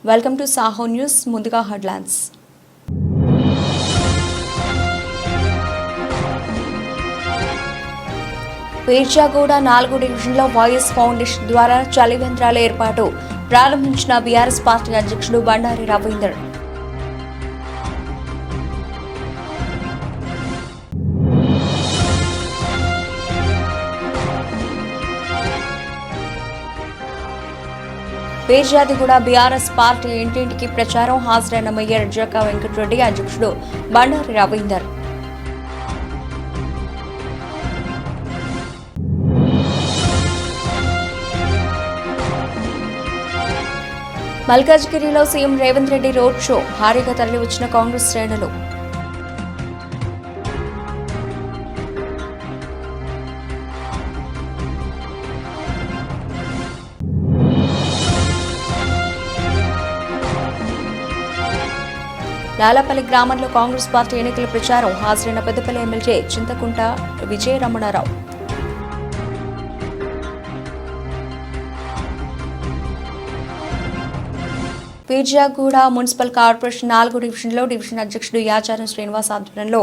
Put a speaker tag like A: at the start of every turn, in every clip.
A: Welcome to Saaho news. ముందుగా headlines. పీర్జాగూడ 4 డివిజన్లో YS foundation ద్వారా చలివేంద్రాల ఏర్పాటు ప్రారంభించిన బీఆర్ఎస్ పార్టీ అధ్యక్షుడు బండారి రవీందర్. పీర్జాదిగూడ బీఆర్ఎస్ పార్టీ ఇంటింటికి ప్రచారం. హాజరైన మేయర్ జక్కా వెంకటరెడ్డి, అధ్యక్షుడు బండారి రవీందర్. మల్కాజ్గిరిలో CM Revanth Reddy road show. భారీగా తరలివచ్చిన కాంగ్రెస్ శ్రేణులు. లాలాపల్లి గ్రామంలో కాంగ్రెస్ పార్టీ ఎన్నికల ప్రచారం. హాజరైన Peddapalli MLA Chintakunta Vijayaramanarao. Peerzaguda municipal corporation 4 డివిజన్లో డివిజన్ అధ్యక్షుడు యాచారం శ్రీనివాస్ ఆధ్వర్యంలో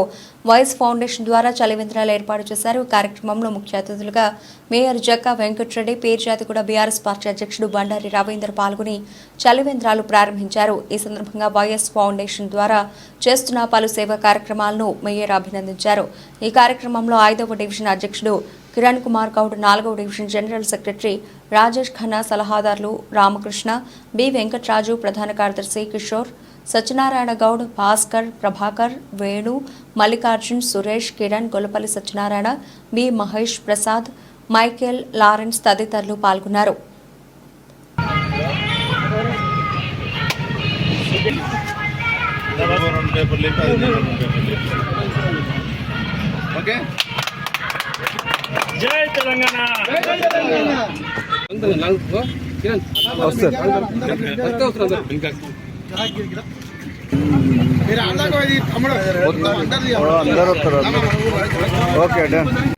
A: వైఎస్ ఫౌండేషన్ ద్వారా చలివేంద్రాలు ఏర్పాటు చేశారు. ఈ కార్యక్రమంలో ముఖ్య అతిథులుగా మేయర్ జక్కా వెంకటరెడ్డి, పీర్జాదిగూడ బీఆర్ఎస్ పార్టీ అధ్యక్షుడు బండారి రవీందర్ పాల్గొని చలివేంద్రాలు ప్రారంభించారు. ఈ సందర్భంగా వైఎస్ ఫౌండేషన్ ద్వారా చేస్తున్న పలు సేవా కార్యక్రమాలను మేయర్ అభినందించారు. ఈ కార్యక్రమంలో 5వ డివిజన్ అధ్యక్షుడు కిరణ్ కుమార్ గౌడ్, 4వ division general secretary Rajesh Khanna, సలహాదారులు రామకృష్ణ, బి వెంకట్రాజు, ప్రధాన కార్యదర్శి Kishore, Satyanarayana Goud, Bhaskar, Prabhakar, Venu, Mallikarjun, Suresh, Kiran, Gollapalli Satyanarayana, B Mahesh Prasad, Michael, Lawrence తదితరులు పాల్గొన్నారు.
B: జై తెలంగాణ.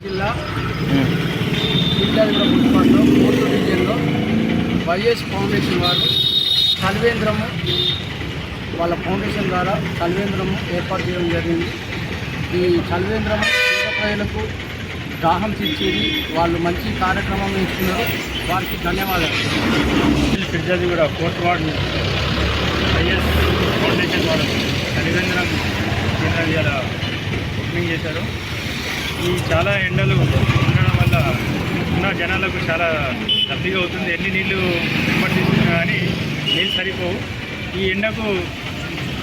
B: జిల్లా వైఎస్ ఫౌండేషన్ వారు చలివేంద్రము వాళ్ళ ఫౌండేషన్ ద్వారా చలివేంద్రము ఏర్పాటు చేయడం జరిగింది. ఈ చలివేంద్రము పేద ప్రజలకు దాహం తీర్చేది, వాళ్ళు మంచి కార్యక్రమం ఇస్తున్నారు. వారికి ధన్యవాదాలు. Peerzadiguda 4th ward YS foundation వారు చలివేంద్రం కేంద్రాల ఓపెనింగ్ చేశారు. ఈ చాలా ఎండలు ఉండడం వల్ల ఉన్న జనాలకు చాలా లబ్ధిగా అవుతుంది. ఎన్ని నీళ్లు తీసుకున్నా కానీ నీళ్ళు సరిపోవు. ఈ ఎండకు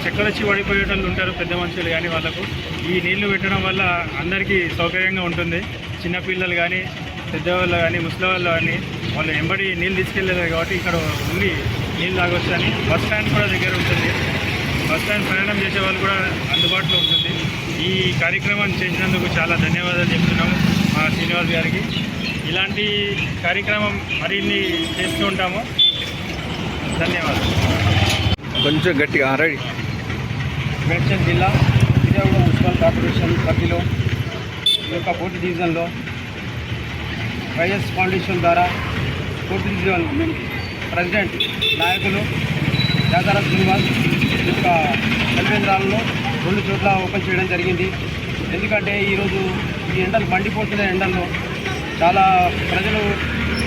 B: చక్కెర వచ్చి పడిపోయేటోళ్ళు ఉంటారు, పెద్ద మనుషులు కానీ. వాళ్ళకు ఈ నీళ్లు పెట్టడం వల్ల అందరికీ సౌకర్యంగా ఉంటుంది. చిన్నపిల్లలు కానీ, పెద్దవాళ్ళు కానీ, ముసలి వాళ్ళు కానీ వాళ్ళు ఎంబడి నీళ్ళు తీసుకెళ్ళలేదు కాబట్టి ఇక్కడ ఉండి నీళ్ళు తాగొచ్చు అని. బస్ స్టాండ్ కూడా దగ్గర ఉంటుంది. బస్ స్టాండ్ ప్రయాణం చేసే వాళ్ళు కూడా అందుబాటులో ఉంటుంది. ఈ కార్యక్రమాన్ని చేసినందుకు చాలా ధన్యవాదాలు చెప్తున్నాము మా శ్రీనివాస్ గారికి. ఇలాంటి కార్యక్రమం మరిన్ని చేస్తూ ఉంటాము. ధన్యవాదాలు.
C: కొంచెం గట్టిగా రెడీ.
B: మేడ్చల్ జిల్లా పీర్జాగూడ మున్సిపల్ కార్పొరేషన్ పరిధిలో ఈ యొక్క 4th డివిజన్లో వైఎస్ ఫౌండేషన్ ద్వారా 4th డివిజన్ ప్రెసిడెంట్ నాయకులు యాదార శ్రీనివాస్ ఈ యొక్క చలివేంద్రాలను 2 చోట్ల ఓపెన్ చేయడం జరిగింది. ఎందుకంటే ఈరోజు ఈ ఎండలు మండిపోతున్న ఎండల్లో చాలా ప్రజలు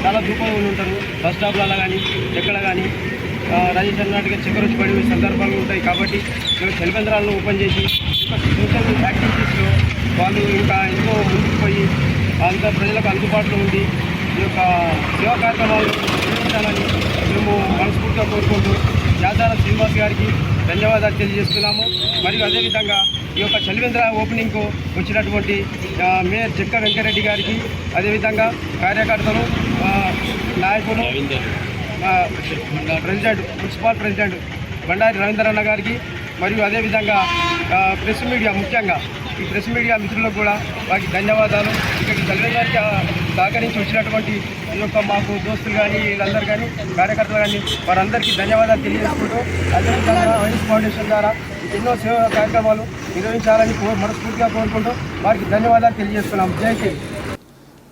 B: చాలా దూపంగా ఉంటారు. బస్ స్టాప్లలో కానీ ఎక్కడ కానీ రాజేష్ అన్నట్టుగా చక్కెర వచ్చి పడే సందర్భాలు ఉంటాయి. కాబట్టి చలివేంద్రాలను ఓపెన్ చేసి సోషల్ యాక్టివిటీస్లో వాళ్ళు ఇంకా ఎంతో ముందుకు పోయి అంత ప్రజలకు అందుబాటులో ఉండి ఈ యొక్క సేవా కార్యక్రమాలు నిర్వహించాలని మేము మనస్ఫూర్తిగా కోరుకుంటూ యాదార శ్రీనివాస్ గారికి ధన్యవాదాలు తెలియజేస్తున్నాము. మరియు అదేవిధంగా ఈ యొక్క చలివేంద్ర ఓపెనింగ్కు వచ్చినటువంటి మేయర్ జక్కా వెంకటరెడ్డి గారికి, అదేవిధంగా కార్యకర్తలు, నాయకులు, president municipal president Bandari Ravinder అన్న గారికి, మరియు అదేవిధంగా ప్రెస్ మీడియా, ముఖ్యంగా ఈ ప్రెస్ మీడియా మిత్రులకు కూడా వారికి ధన్యవాదాలు. ఇక్కడికి చలివేంద్రానికి సహకరించి వచ్చినటువంటి ఈ యొక్క మాకు దోస్తులు కానీ వీళ్ళందరూ కానీ కార్యకర్తలు కానీ వారందరికీ ధన్యవాదాలు తెలియజేసుకుంటూ, అదేవిధంగా వైఎస్ ఫౌండేషన్ ద్వారా ఎన్నో సేవా కార్యక్రమాలు నిర్వహించాలని మనస్ఫూర్తిగా కోరుకుంటూ వారికి ధన్యవాదాలు తెలియజేస్తున్నాం. జై హింద్.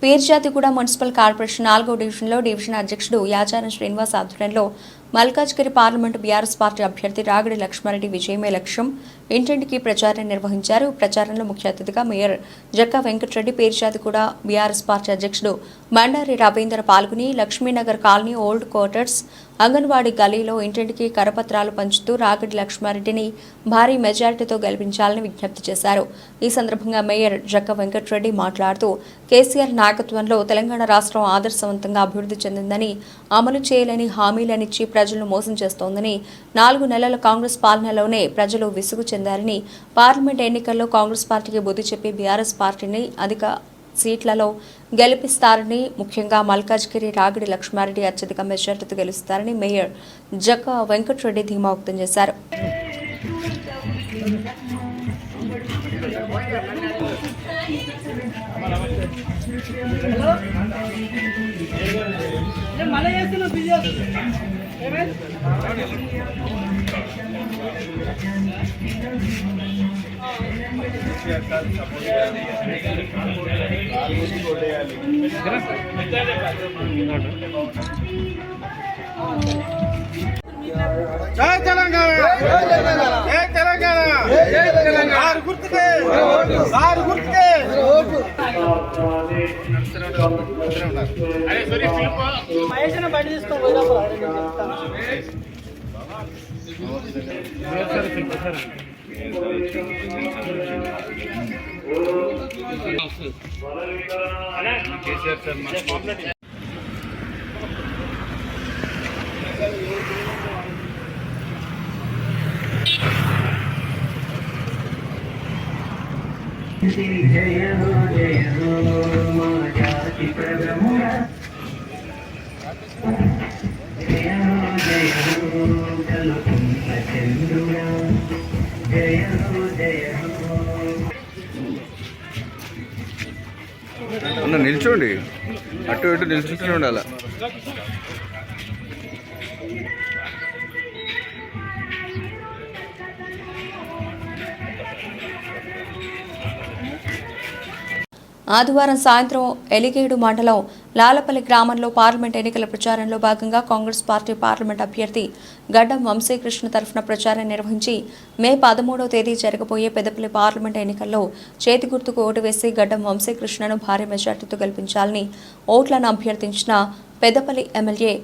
A: పీర్జాదిగూడ మున్సిపల్ కార్పొరేషన్ 4వ డివిజన్లో డివిజన్ అధ్యక్షుడు యాచారం శ్రీనివాస్ ఆధ్వర్యంలో మల్కాజ్గిరి పార్లమెంటు బీఆర్ఎస్ పార్టీ అభ్యర్థి రాగిడి లక్ష్మారెడ్డి విజయమే లక్ష్యం ఇంటింటికి ప్రచారం నిర్వహించారు. ప్రచారంలో ముఖ్య అతిథిగా mayor Jakka Venkatareddy, Peerzadiguda BRS party అధ్యక్షుడు బండారి రవీందర్ పాల్గొని Lakshminagar colony, old quarters, anganwadi గలీలో ఇంటింటికి కరపత్రాలు పంచుతూ రాగిడి లక్ష్మారెడ్డిని భారీ మెజారిటీతో గెలిపించాలని విజ్ఞప్తి చేశారు. ఈ సందర్భంగా మేయర్ జక్కా వెంకటరెడ్డి మాట్లాడుతూ కేసీఆర్ నాయకత్వంలో తెలంగాణ రాష్ట్రం ఆదర్శవంతంగా అభివృద్ధి చెందిందని, అమలు చేయలేని హామీలనిచ్చి ప్రజలను మోసం చేస్తోందని, 4 నెలల కాంగ్రెస్ పాలనలోనే ప్రజలు విసుగు చెందారని, పార్లమెంట్ ఎన్నికల్లో కాంగ్రెస్ పార్టీకి బుద్ధి చెప్పి బీఆర్ఎస్ పార్టీని అధిక సీట్లలో గెలిపిస్తారని, ముఖ్యంగా మల్కాజ్గిరి రాగిడి లక్ష్మారెడ్డి అత్యధిక మెజార్టీతో గెలుస్తారని మేయర్ జక్కా వెంకటరెడ్డి ధీమా వ్యక్తం చేశారు.
D: జై తెలంగాణ, జై తెలంగాణ, జై తెలంగాణ. ఆరు గుర్తుకే, ఆరు గుర్తుకే. మహేష్ బయట తీసుకో.
E: జయ హో జయ హో మా జాతి ప్రథముడా, జయ హో జయ హో కలుపుంత చంద్రుడా, జయ హో జయ హో.
C: అన్న నిల్చోండి, అటు ఇటు నిల్చుంటూనే ఉండాలి.
A: ఆదివారం సాయంత్రం ఎలిగేడు మండలం లాలపల్లి గ్రామంలో పార్లమెంట్ ఎన్నికల ప్రచారంలో భాగంగా కాంగ్రెస్ పార్టీ పార్లమెంట్ అభ్యర్థి గడ్డం వంశీకృష్ణ తరఫున ప్రచారం నిర్వహించి మే 13వ తేదీ జరగబోయే పెద్దపల్లి పార్లమెంట్ ఎన్నికల్లో చేతి గుర్తుకు ఓటు వేసి గడ్డం వంశీకృష్ణను భారీ మెజార్టీతో గెలిపించాలని ఓట్లను అభ్యర్థించిన పెద్దపల్లి ఎమ్మెల్యే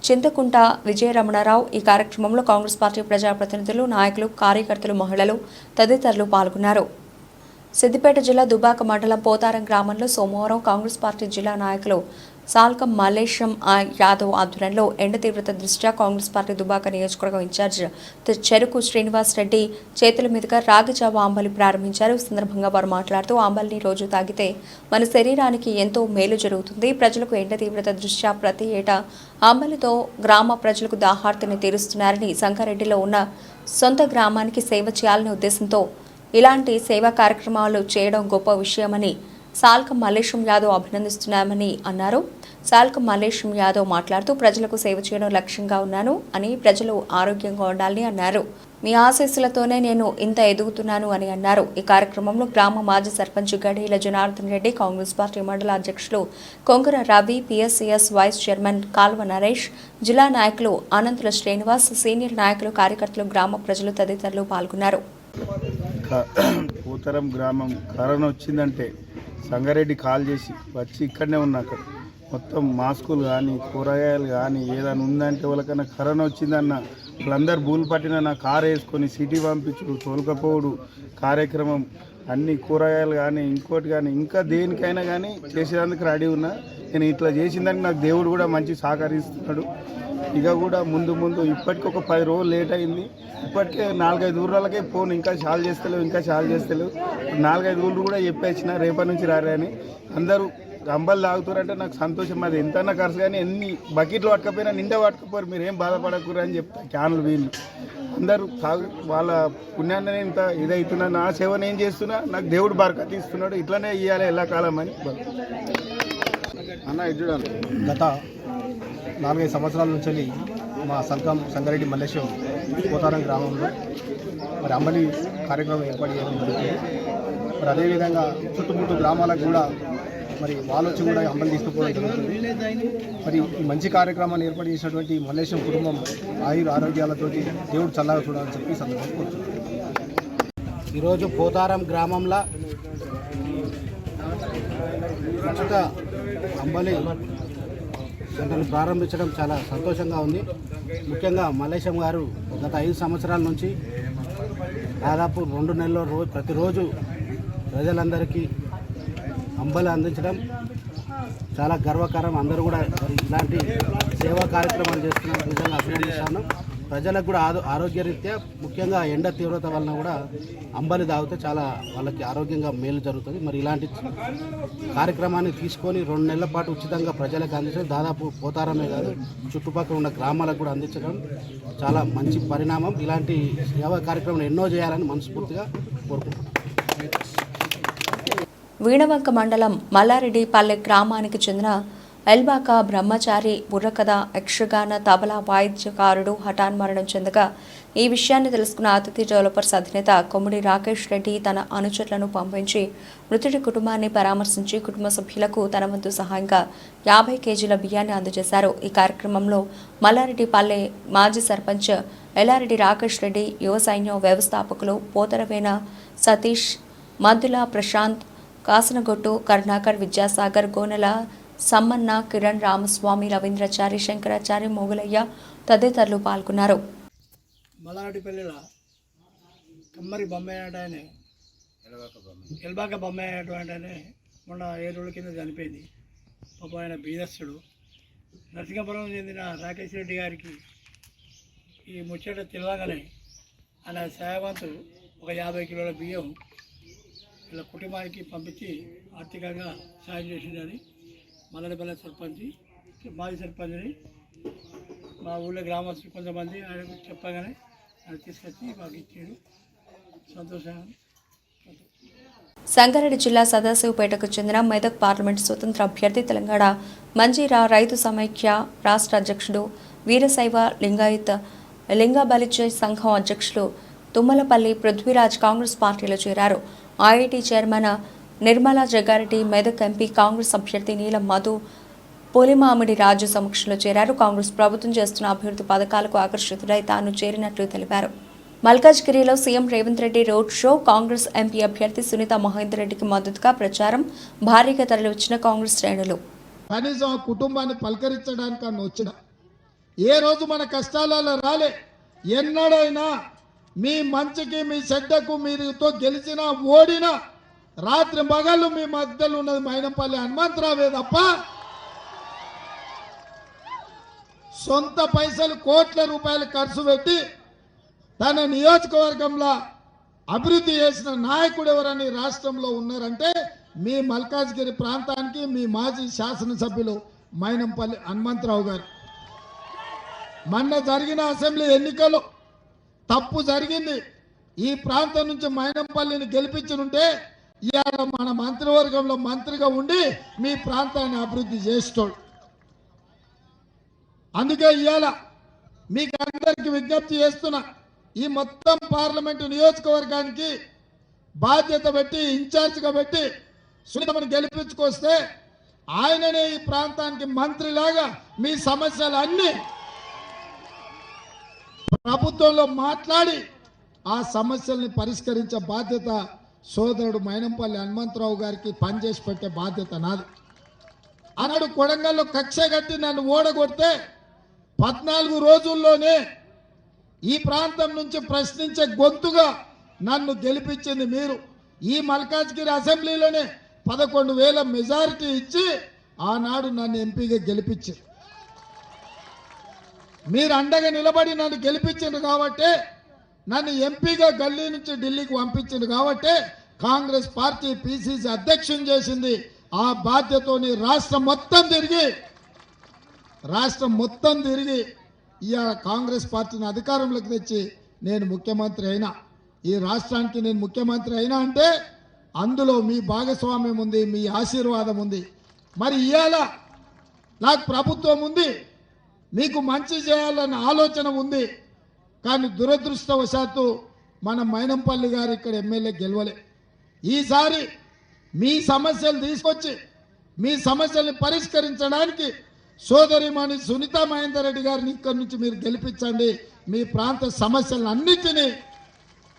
A: చింతకుంట విజయరమణారావు. ఈ కార్యక్రమంలో కాంగ్రెస్ పార్టీ ప్రజాప్రతినిధులు, నాయకులు, కార్యకర్తలు, మహిళలు తదితరులు పాల్గొన్నారు. సిద్దిపేట జిల్లా దుబాక మండలం పోతారం గ్రామంలో సోమవారం కాంగ్రెస్ పార్టీ జిల్లా నాయకులు సాల్కం మల్లేశం యాదవ్ ఆధ్వర్యంలో ఎండ తీవ్రత దృష్ట్యా కాంగ్రెస్ పార్టీ దుబాక నియోజకవర్గం ఇన్ఛార్జ్ చెరుకు శ్రీనివాస్ రెడ్డి చేతుల మీదుగా రాగిజావ అంబలి ప్రారంభించారు. ఈ సందర్భంగా వారు మాట్లాడుతూ అంబలిని రోజు తాగితే మన శరీరానికి ఎంతో మేలు జరుగుతుంది. ప్రజలకు ఎండ తీవ్రత దృష్ట్యా ప్రతి ఏటా అంబలితో గ్రామ ప్రజలకు దాహార్తిని తీరుస్తున్నారని, సంగారెడ్డిలో ఉన్న సొంత గ్రామానికి సేవ చేయాలనే ఉద్దేశంతో ఇలాంటి సేవా కార్యక్రమాలు చేయడం గొప్ప విషయమని సాల్కం మల్లేశం యాదవ్ అభినందిస్తున్నామని అన్నారు. సాల్కం మల్లేశం యాదవ్ మాట్లాడుతూ ప్రజలకు సేవ చేయడం లక్ష్యంగా ఉన్నాను అని, ప్రజలు ఆరోగ్యంగా ఉండాలని అన్నారు. మీ ఆశీస్సులతోనే నేను ఇంత ఎదుగుతున్నాను అని అన్నారు. ఈ కార్యక్రమంలో గ్రామ మాజీ సర్పంచ్ గడీల జనార్దన్ రెడ్డి, కాంగ్రెస్ పార్టీ మండల అధ్యక్షులు Kongara Ravi, PSCS vice chairman Kalva Naresh, జిల్లా నాయకులు అనంతుల శ్రీనివాస్, సీనియర్ నాయకులు, కార్యకర్తలు, గ్రామ ప్రజలు తదితరులు పాల్గొన్నారు.
D: పోతారం గ్రామం కరోనా వచ్చిందంటే సంగారెడ్డి కాల్ చేసి వచ్చి ఇక్కడనే ఉన్నా. అక్కడ మొత్తం మాస్కులు కానీ, కూరగాయలు కానీ ఏదైనా ఉందంటే వాళ్ళకన్నా కరోనా వచ్చిందన్న వాళ్ళందరూ బూలు పట్టిన నా కారు వేసుకొని సిటీ పంపించుడు, తోలుకపోవడు కార్యక్రమం, అన్ని కూరగాయలు కానీ, ఇంకోటి కానీ, ఇంకా దేనికైనా కానీ చేసేందుకు రెడీ ఉన్నా. నేను ఇట్లా చేసిందానికి నాకు దేవుడు కూడా మంచి సహకరిస్తున్నాడు. ఇక కూడా ముందు ముందు ఇప్పటికి ఒక 10 రోజులు లేట్ అయింది. ఇప్పటికే 4-5 ఊర్లకే ఫోన్ ఇంకా చాలు చేస్తలేవు, ఇంకా చాలు చేస్తలేవు. 4-5 ఊళ్ళు కూడా చెప్పేసిన రేపటి నుంచి రారే అని. అందరూ అంబలు తాగుతారంటే నాకు సంతోషం. అది ఎంతన్నా ఖర్చు కానీ ఎన్ని బకెట్లు పట్టుకపోయినా నిండా పట్టుకపోరు, మీరు ఏం బాధపడకూరు అని చెప్తా. క్యాన్లు వీళ్ళు అందరూ తాగు వాళ్ళ పుణ్యాన్ని ఇంత ఇదవుతున్నా, నా సేవ నేను చేస్తున్నా, నాకు దేవుడు బరకత్ ఇస్తున్నాడు. ఇట్లనే ఇవ్వాలి ఎల్లకాలం అని అన్న. ఇది
B: గత 4-5 సంవత్సరాల నుంచి మా సంగారెడ్డి మల్లేశం పోతారం గ్రామంలో మరి అంబలి కార్యక్రమం ఏర్పాటు చేయడం జరుగుతుంది. మరి అదేవిధంగా చుట్టుముట్టు గ్రామాలకు కూడా మరి వాళ్ళు వచ్చి కూడా అంబలి తీసుకుపోవడం జరుగుతుంది. మరి ఈ మంచి కార్యక్రమాన్ని ఏర్పాటు చేసినటువంటి మల్లేశం కుటుంబం ఆరోగ్యాలతో దేవుడు చల్లగా చూడాలని చెప్పి సందర్భంగా కోరుతున్నాను. ఈరోజు పోతారం గ్రామంలో ఉచిత అంబలి సెంటర్ను ప్రారంభించడం చాలా సంతోషంగా ఉంది. ముఖ్యంగా మల్లేశం గారు గత 5 సంవత్సరాల నుంచి దాదాపు 2 నెలల్లో ప్రతిరోజు ప్రజలందరికీ అంబలి అందించడం చాలా గర్వకారం. అందరూ కూడా ఇలాంటి సేవా కార్యక్రమాలు చేస్తున్నందుకు నిజంగా అభినందిస్తాను. ప్రజలకు కూడా ఆరోగ్యరీత్యా ముఖ్యంగా ఎండ తీవ్రత వలన కూడా అంబలి తాగితే చాలా వాళ్ళకి ఆరోగ్యంగా మేలు జరుగుతుంది. మరి ఇలాంటి కార్యక్రమాన్ని తీసుకొని 2 నెలల పాటు ఉచితంగా ప్రజలకు అందించడం, దాదాపు పోతారమే కాదు చుట్టుపక్కల ఉన్న గ్రామాలకు కూడా అందించడం చాలా మంచి పరిణామం. ఇలాంటి సేవా కార్యక్రమాలు ఎన్నో చేయాలని మనస్ఫూర్తిగా కోరుకుంటున్నాను.
A: వీణవంక మండలం మల్లారెడ్డిపల్లె గ్రామానికి చెందిన ఎల్బాక బ్రహ్మచారి బుర్రకథ యక్షగాన తబలా వాయిద్యకారుడు హఠాన్మరణం చెందగా ఈ విషయాన్ని తెలుసుకున్న అతిథి డెవలపర్స్ అధినేత కొమ్మిడి రాకేష్ రెడ్డి తన అనుచరులను పంపించి మృతుడి కుటుంబాన్ని పరామర్శించి కుటుంబ సభ్యులకు తన వంతు సహాయంగా 50 కేజీల బియ్యాన్ని అందజేశారు. ఈ కార్యక్రమంలో మల్లారెడ్డిపల్లె మాజీ సర్పంచ్ ఎల్లారెడ్డి రాకేష్ రెడ్డి, యువ సైన్యం వ్యవస్థాపకులు పోతరవేన సతీష్, మద్దుల ప్రశాంత్, కాసనగొట్టు కరుణాకర్, విద్యాసాగర్, గోనెల సమ్మన్న, కిరణ్, రామస్వామి, రవీంద్రచారి, శంకరాచారి, మొగులయ్య తదితరులు పాల్గొన్నారు.
B: మల్లారెడ్డిపల్లిలో కమ్మరి బొమ్మాయి అంటే ఎల్బాక బొమ్మాయి అనేటువంటి మొన్న 7 రోజుల కింద చనిపోయింది. పాపం ఆయన బీదస్తుడు. నరసింహపురం చెందిన రాకేష్ రెడ్డి గారికి ఈ ముచ్చట తెలియగానే ఆయన సేవవంతులు ఒక 50 కిలోల బియ్యం ఇలా కుటుంబానికి పంపించి ఆర్థికంగా సాయం చేసిందని మల్లారెడ్డిపల్లి సర్పంచ్, మాజీ సర్పంచ్ని, మా ఊళ్ళో గ్రామస్తులు కొంతమంది ఆయనకు చెప్పగానే ఆయన తీసుకొచ్చి మాకు ఇచ్చాడు. సంతోషంగా.
A: సంగారెడ్డి జిల్లా సదాశివపేటకు చెందిన మెదక్ పార్లమెంటు స్వతంత్ర అభ్యర్థి, తెలంగాణ మంజీరా రైతు సమైక్య రాష్ట్ర అధ్యక్షుడు, వీరశైవ లింగాయత్ లింగబలిజ సంఘం అధ్యక్షులు తుమ్మలపల్లి పృథ్వీరాజ్ కాంగ్రెస్ పార్టీలో చేరారు. IIT chairman Nirmala Jaggareddy, Medak MP Congress అభ్యర్థి నీలం మధు పులిమామిడి రాజు సమక్షంలో చేరారు. కాంగ్రెస్ ప్రభుత్వం చేస్తున్న అభివృద్ధి పథకాలకు ఆకర్షితుడై తాను చేరినట్లు తెలిపారు. మల్కాజ్గిరిలో CM Revanth Reddy road show, Congress MP అభ్యర్థి సునీత మహేందర్ రెడ్డికి మద్దతుగా ప్రచారం, భారీగా తరలివచ్చిన కాంగ్రెస్ శ్రేణులు.
F: కనీసం ఆ కుటుంబాన్ని పలకరించడానికన్నా వచ్చిన ఏ రోజు మన కష్టాలలో రాలే. ఎన్నడైనా మీ మంచికి మీ చెడ్డకు మీరుతో గెలిచినా ఓడినా రాత్రి మగళ్ళు మీ మధ్యలో ఉన్నది మైనంపల్లి హనుమంతరావే తప్ప సొంత పైసలు కోట్ల రూపాయలు ఖర్చు పెట్టి తన నియోజకవర్గంలో అభివృద్ధి చేసిన నాయకుడు ఎవరని రాష్ట్రంలో ఉన్నారంటే మీ మల్కాజ్గిరి ప్రాంతానికి మీ మాజీ శాసనసభ్యులు మైనంపల్లి హనుమంతరావు గారు. మొన్న జరిగిన అసెంబ్లీ ఎన్నికలు తప్పు జరిగింది. ఈ ప్రాంతం నుంచి మైనంపల్లిని గెలిపించుంటే ఇవాళ మన మంత్రివర్గంలో మంత్రిగా ఉండి మీ ప్రాంతాన్ని అభివృద్ధి చేస్తాడు. అందుకే ఇవాళ మీకు అందరికి విజ్ఞప్తి చేస్తున్నా, ఈ మొత్తం పార్లమెంటు నియోజకవర్గానికి బాధ్యత పెట్టి ఇన్ఛార్జిగా పెట్టి సునీతమని గెలిపించుకొస్తే ఆయననే ఈ ప్రాంతానికి మంత్రిలాగా మీ సమస్యలు అన్నీ ప్రభుత్వంలో మాట్లాడి ఆ సమస్యల్ని పరిష్కరించే బాధ్యత సోదరుడు మైనంపల్లి హనుమంతరావు గారికి పనిచేసి పెట్టే బాధ్యత నాది. అన్నాడు కొడంగల్లో కక్ష కట్టి నన్ను ఓడగొడితే 14 రోజుల్లోనే ఈ ప్రాంతం నుంచి ప్రశ్నించే గొంతుగా నన్ను గెలిపించింది మీరు. ఈ మల్కాజ్గిరి అసెంబ్లీలోనే 11,000 మెజారిటీ ఇచ్చి ఆనాడు నన్ను ఎంపీగా గెలిపించారు. మీరు అండగా నిలబడి నన్ను గెలిపించింది కాబట్టి, నన్ను ఎంపీగా గల్లీ నుంచి ఢిల్లీకి పంపించింది కాబట్టి కాంగ్రెస్ పార్టీ పిసిసి అధ్యక్షుని చేసింది. ఆ బాధ్యతని రాష్ట్రం మొత్తం తిరిగి ఇవాళ కాంగ్రెస్ పార్టీని అధికారంలోకి తెచ్చి నేను ముఖ్యమంత్రి అయినా, ఈ రాష్ట్రానికి నేను ముఖ్యమంత్రి అయినా అంటే అందులో మీ భాగస్వామ్యం ఉంది, మీ ఆశీర్వాదం ఉంది. మరి ఇవాళ నాకు ప్రభుత్వం ఉంది, మీకు మంచి చేయాలన్న ఆలోచన ఉంది. కానీ దురదృష్టవశాత్తు మన మైనంపల్లి గారు ఇక్కడ ఎమ్మెల్యే గెలవలే. ఈసారి మీ సమస్యలు తీసుకొచ్చి మీ సమస్యల్ని పరిష్కరించడానికి సోదరిమణి సునీతా మహేందర్ రెడ్డి గారిని ఇక్కడి నుంచి మీరు గెలిపించండి. మీ ప్రాంత సమస్యలన్నింటినీ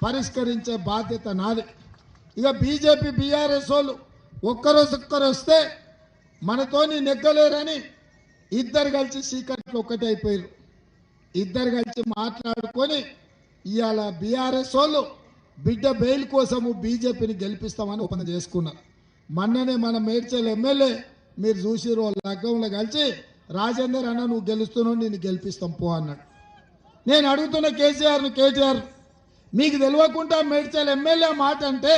F: పరిష్కరించే బాధ్యత నాది. ఇక బీజేపీ బీఆర్ఎస్ వాళ్ళు ఒక్కరు వస్తే మనతోని నెగ్గలేరని ఇద్దరు కలిసి సీక్రెట్లు ఒక్కటే అయిపోయారు. ఇద్దరు కలిసి మాట్లాడుకొని ఇవాళ బీఆర్ఎస్ వాళ్ళు బిడ్డ బెయిల్ కోసము బీజేపీని గెలిపిస్తామని ఒప్పందం చేసుకున్నారు. మొన్ననే మన మేడ్చల్ ఎమ్మెల్యే మీరు చూసిరు, వాళ్ళ లగ్గంలో కలిసి రాజేందర్ అన్న నువ్వు గెలుస్తున్నావు నేను గెలిపిస్తాం పో అన్నాడు. నేను అడుగుతున్న కేటీఆర్ మీకు తెలియకుండా మేడ్చల్ ఎమ్మెల్యే మాట అంటే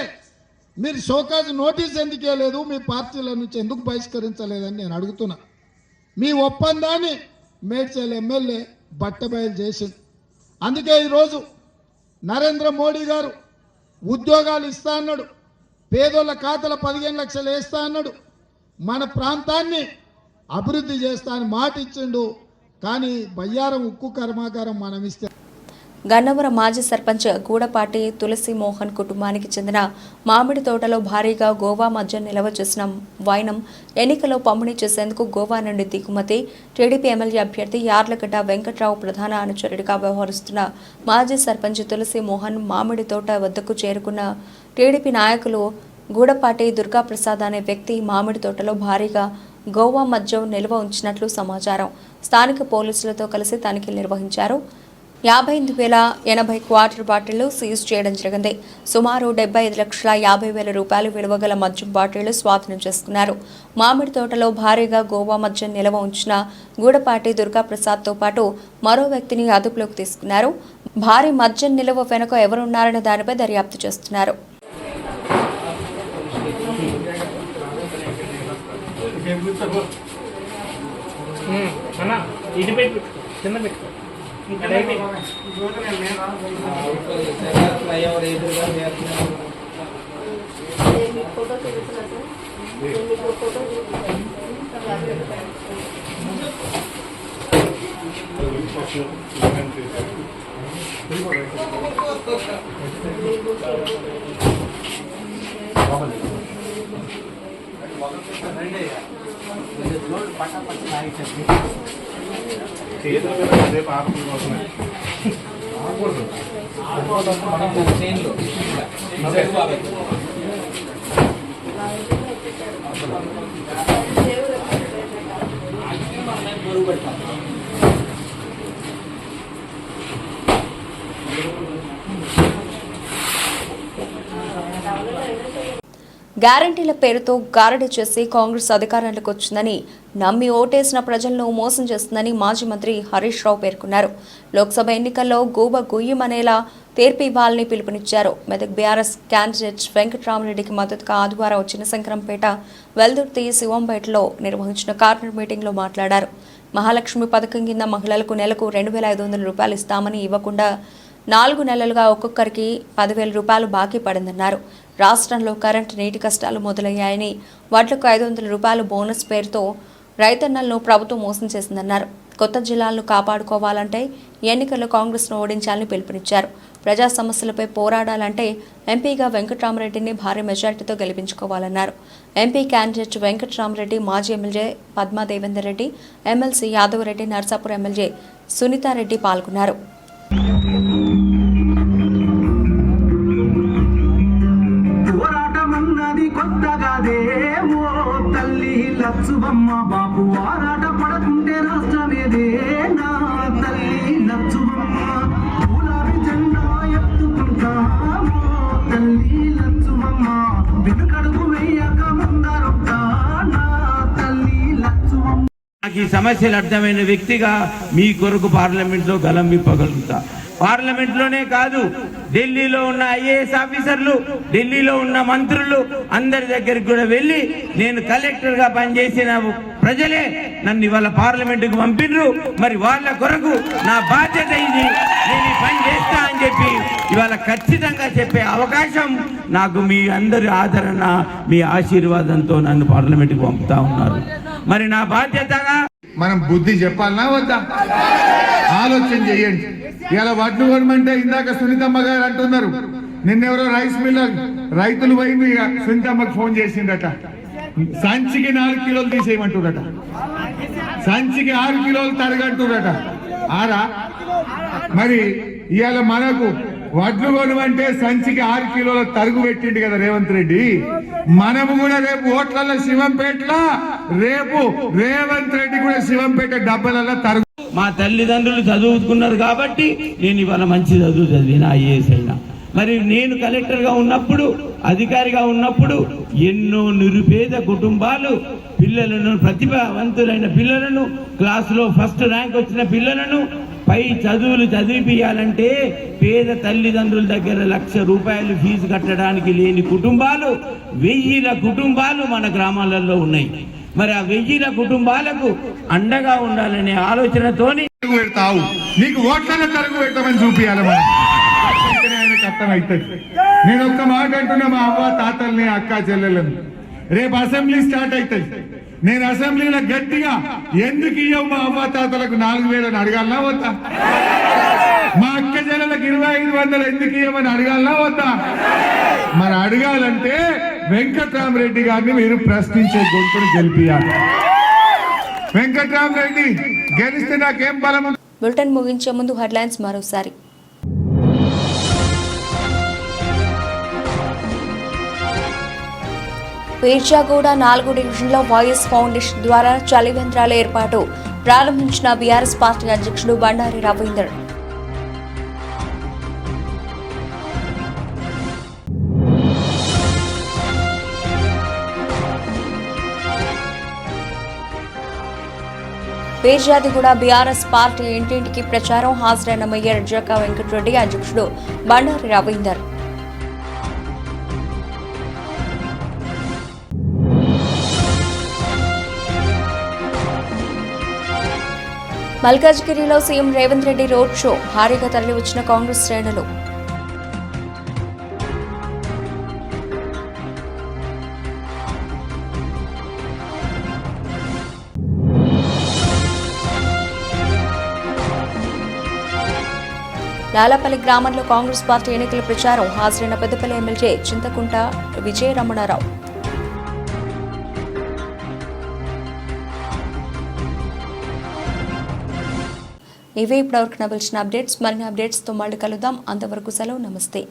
F: మీరు షోకాజ్ నోటీస్ ఎందుకు ఇవ్వలేదు, మీ పార్టీల నుంచి ఎందుకు బహిష్కరించలేదని నేను అడుగుతున్నా. మీ ఒప్పందాన్ని మేడ్చల్ ఎమ్మెల్యే బట్టబయలు చేసింది. అందుకే ఈరోజు నరేంద్ర మోడీ గారు ఉద్యోగాలు ఇస్తా అన్నాడు, పేదోళ్ళ ఖాతాలో 15 లక్షలు వేస్తా అన్నాడు, మన ప్రాంతాన్ని అభివృద్ధి చేస్తా అని మాట ఇచ్చిండు. కానీ బయ్యారం ఉక్కు కర్మాగారం మనం ఇస్తే
A: గన్నవరం మాజీ సర్పంచ్ గూడపాటి తులసి మోహన్ కుటుంబానికి చెందిన మామిడి తోటలో భారీగా గోవా మద్యం నిల్వ చేసిన వైనం ఎన్నికల్లో పంపిణీ చేసేందుకు గోవా నుండి దిగుమతి. టీడీపీ ఎమ్మెల్యే అభ్యర్థి యార్లగడ్డ వెంకట్రావు ప్రధాన అనుచరుడిగా వ్యవహరిస్తున్న మాజీ సర్పంచ్ తులసి మోహన్ మామిడి తోట వద్దకు చేరుకున్న టీడీపీ నాయకులు గూడపాటి దుర్గాప్రసాద్ అనే వ్యక్తి మామిడి తోటలో భారీగా గోవా మద్యం నిల్వ ఉంచినట్లు సమాచారం. స్థానిక పోలీసులతో కలిసి తనిఖీలు నిర్వహించారు. 58,080 క్వార్టర్ బాటిళ్లు సీజ్ చేయడం జరిగింది. సుమారు 75,50,000 రూపాయలు విలువగల మద్యం బాటిళ్లు స్వాధీనం చేసుకున్నారు. మామిడి తోటలో భారీగా గోవా మద్యం నిల్వ ఉంచిన గూడపాటి దుర్గాప్రసాద్తో పాటు మరో వ్యక్తిని అదుపులోకి తీసుకున్నారు. భారీ మద్యం నిల్వ వెనుక ఎవరున్నారనే దానిపై దర్యాప్తు చేస్తున్నారు. గ్యారంటీల పేరుతో గారడీ చేసి కాంగ్రెస్ అధికారంలోకి వచ్చిందని నమ్మి ఓటేసిన ప్రజలను మోసం చేస్తుందని మాజీ మంత్రి హరీష్ రావు పేర్కొన్నారు. లోక్సభ ఎన్నికల్లో గూబ గుయ్యమనేలా తీర్పు ఇవ్వాలని పిలుపునిచ్చారు. మెదక్ బీఆర్ఎస్ క్యాండిడేట్ వెంకట్రామరెడ్డికి మద్దతుగా ఆదివారం చిన్నశంకరంపేట, వెల్దుర్తి, శివంపేటలో నిర్వహించిన కార్నర్ మీటింగ్లో మాట్లాడారు. మహాలక్ష్మి పథకం కింద మహిళలకు నెలకు 2,500 రూపాయలు ఇస్తామని ఇవ్వకుండా 4 నెలలుగా ఒక్కొక్కరికి 10,000 రూపాయలు బాకీ పడిందన్నారు. రాష్ట్రంలో కరెంటు, నీటి కష్టాలు మొదలయ్యాయని, వడ్లకు 500 రూపాయలు బోనస్ పేరుతో రైతన్నలను ప్రభుత్వం మోసం చేసిందన్నారు. కొత్త జిల్లాలను కాపాడుకోవాలంటే ఎన్నికల్లో కాంగ్రెస్ను ఓడించాలని పిలుపునిచ్చారు. ప్రజా సమస్యలపై పోరాడాలంటే ఎంపీగా వెంకట్రామరెడ్డిని భారీ మెజార్టీతో గెలిపించుకోవాలన్నారు. ఎంపీ క్యాండిడేట్ వెంకట్రామరెడ్డి, మాజీ MLA Padma Devender Reddy, MLC Yadava Reddy, Narsapur MLA Sunitha Reddy పాల్గొన్నారు.
G: లచ్చుబమ్మ బాబు ఆరాట పడకుంటే రాష్ట్రమేదే నా తల్లి లచ్చుబమ్మ గులాబీ జెండా ఎత్తుకుంటామో తల్లి లచ్చుబమ్మ వెనుకడుగు వేయక ముందరొక్క నా తల్లి లచ్చుబమ్మ. నాకు ఈ సమస్యలు అర్థమైన వ్యక్తిగా మీ కొరకు పార్లమెంట్లో గలం విప్పగలుగుతా. పార్లమెంట్లోనే కాదు, ఢిల్లీలో ఉన్న ఐఏఎస్ ఆఫీసర్లు, ఢిల్లీలో ఉన్న మంత్రులు అందరి దగ్గరికి కూడా వెళ్ళి నేను కలెక్టర్గా పనిచేసిన ప్రజలే నన్ను ఇవాళ పార్లమెంటుకు పంపినరు. మరి వాళ్ళ కొరకు నా బాధ్యత ఇది, నేను ఈ పని చేస్తా అని చెప్పి ఇవాళ ఖచ్చితంగా చెప్పే అవకాశం నాకు మీ అందరి ఆదరణ, మీ ఆశీర్వాదంతో నన్ను పార్లమెంటుకు పంపుతా ఉన్నారు. మరి నా బాధ్యతగా
H: మనం బుద్ధి చెప్పాలనా వద్దా? ఆలోచన చేయండి. ఇలా వడ్లు కొనమంటే ఇందాక సునీతమ్మ గారు అంటున్నారు, నిన్నెవరో రైస్ మిల్లర్ రైతులు పోయింది, సునీతమ్మకు ఫోన్ చేసిండట. సంచికి 4 కిలోలు తీసేయమంటురట, సంచికి 6 కిలోలు తరగంటురట. ఆరా మరి ఇవాళ మనకు వడ్లు కొనమంటే సంచికి 6 కిలోల తరుగు పెట్టిండు కదా రేవంత్ రెడ్డి. మనము కూడా రేపు ఓట్లలో శివంపేటలో రేపు రేవంత్ రెడ్డి కూడా శివంపేట డబ్బలలో తరుగు.
I: మా తల్లిదండ్రులు చదువుకున్నారు కాబట్టి నేను ఇవాళ మంచి చదువు చదివిన, ఐఏఎస్ అయినా. మరి నేను కలెక్టర్గా ఉన్నప్పుడు, అధికారిగా ఉన్నప్పుడు ఎన్నో నిరుపేద కుటుంబాలు పిల్లలను, ప్రతిభావంతులైన పిల్లలను, క్లాసులో ఫస్ట్ ర్యాంక్ వచ్చిన పిల్లలను పై చదువులు చదివిపియాలంటే పేద తల్లిదండ్రుల దగ్గర ₹1,00,000 ఫీజు కట్టడానికి లేని కుటుంబాలు 1000 కుటుంబాలు మన గ్రామాలలో ఉన్నాయి. మరి ఆ 1000 కుటుంబాలకు అండగా ఉండాలనే ఆలోచనతోని
H: పెడతావు, నీకు ఓట్లలో తరుగు పెట్టమని చూపియాలి. మనం ఆయనకు అర్థమవుతుంది. నేను ఒక్క మాట అంటున్నా, మా అవ్వ తాతల్ని, అక్క చెల్లెలను, రేపు అసెంబ్లీ స్టార్ట్ అవుతుంది. నేను అసెంబ్లీలో గట్టిగా ఎందుకు ఇవ్వవు మా అవ్వ తాతలకు 4,000 అడగాలనా వద్దా? మా అక్క చెల్లెలకు 2,500 ఎందుకు ఇవ్వమని అడగాలనా వద్దా? మరి అడగాలంటే వెంకట్రామరెడ్డి గారిని మీరు ప్రశ్నించే గొంతును గెలిపియాలి. వెంకట్రామరెడ్డి గెలిస్తే నాకేం బలం?
A: బులెటిన్ ముగించే ముందు హెడ్లైన్స్ మరోసారి. పీర్జాగూడ 4 డివిజన్లో వైఎస్ ఫౌండేషన్ ద్వారా చలివేంద్రాల ఏర్పాటు ప్రారంభించిన బీఆర్ఎస్ పార్టీ అధ్యక్షుడు బండారి రవీందర్. పీర్జాదిగూడ బీఆర్ఎస్ పార్టీ ఇంటింటికి ప్రచారం, హాజరైన మేయర్ జక్కా వెంకటరెడ్డి, అధ్యక్షుడు బండారి రవీందర్. మల్కాజ్గిరిలో CM Revanth Reddy road show, భారీగా తరలివచ్చిన కాంగ్రెస్ శ్రేణులు. లాలాపల్లి గ్రామంలో కాంగ్రెస్ పార్టీ ఎన్నికల ప్రచారం, హాజరైన పెద్దపల్లి ఎమ్మెల్యే చింతకుంట విజయరమణారావు. ఇవే ఇప్పటివరకు నవల్సిన అప్డేట్స్. మరిన్ని అప్డేట్స్తో మళ్ళీ కలుద్దాం. అంతవరకు సెలవు, నమస్తే.